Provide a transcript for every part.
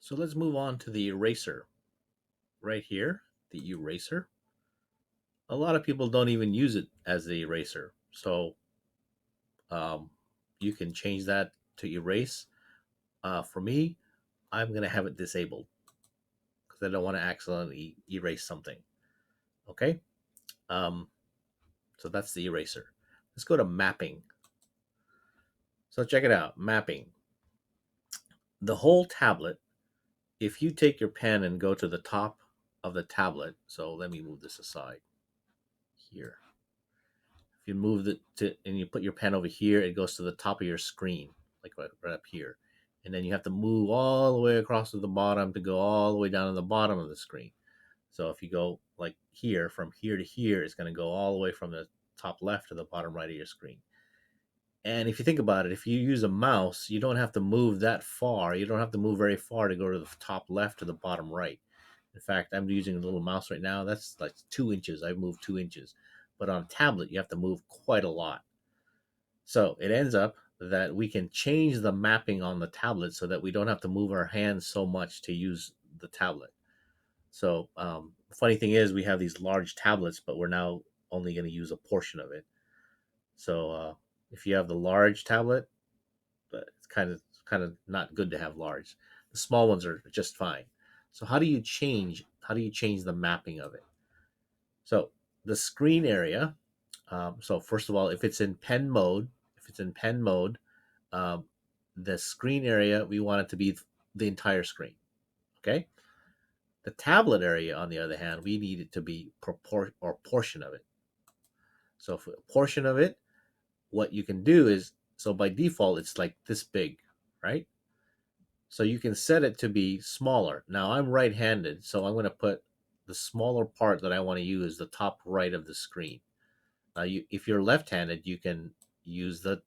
So let's move on to the eraser right here, the eraser. A lot of people don't even use it as the eraser. So um, you can change that to erase. For me, I'm going to have it disabled because I don't want to accidentally erase something. Okay. Um, so that's the eraser. Let's go to mapping. So check it out, mapping. The whole tablet, if you take your pen and go to the top of the tablet, so let me move this aside here. If you move it to and you put your pen over here, it goes to the top of your screen, like right up here. And then you have to move all the way across to the bottom to go all the way down to the bottom of the screen. So if you go like here, from here to here, it's going to go all the way from the top left to the bottom right of your screen. And if you think about it, if you use a mouse, you don't have to move that far. You don't have to move very far to go to the top left to the bottom right. In fact, I'm using a little mouse right now. That's like 2 inches. I've moved 2 inches. But on a tablet, you have to move quite a lot. So it ends up that we can change the mapping on the tablet so that we don't have to move our hands so much to use the tablet. So the funny thing is, we have these large tablets, but we're now only going to use a portion of it. So if you have the large tablet, but it's kind of not good to have large. The small ones are just fine. So how do you change the mapping of it? So the screen area. So first of all, if it's in pen mode, um, the screen area we want it to be the entire screen. Okay. The tablet area, on the other hand, we need it to be portion of it. So for a portion of it, what you can do is, so by default it's like this big, right? So you can set it to be smaller. Now I'm right-handed, so I'm going to put the smaller part that I want to use the top right of the screen. Now, if you're left-handed, you can use the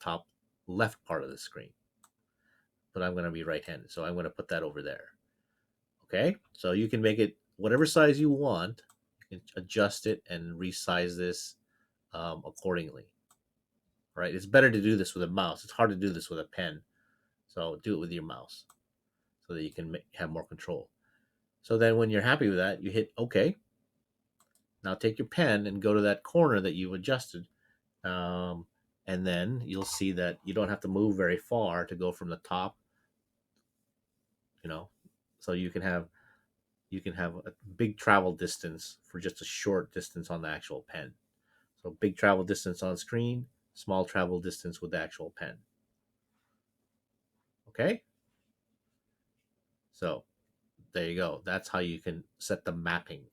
top left part of the screen. But I'm going to be right-handed, so I'm going to put that over there. Okay, so you can make it whatever size you want. You can adjust it and resize this accordingly. Right? It's better to do this with a mouse. It's hard to do this with a pen, so do it with your mouse so that you can have more control. So then when you're happy with that, you hit OK. Now take your pen and go to that corner that you've adjusted. Um, and then you'll see that you don't have to move very far to go from the top, you know. So you can have a big travel distance for just a short distance on the actual pen. So big travel distance on screen, small travel distance with the actual pen. Okay? So there you go. That's how you can set the mapping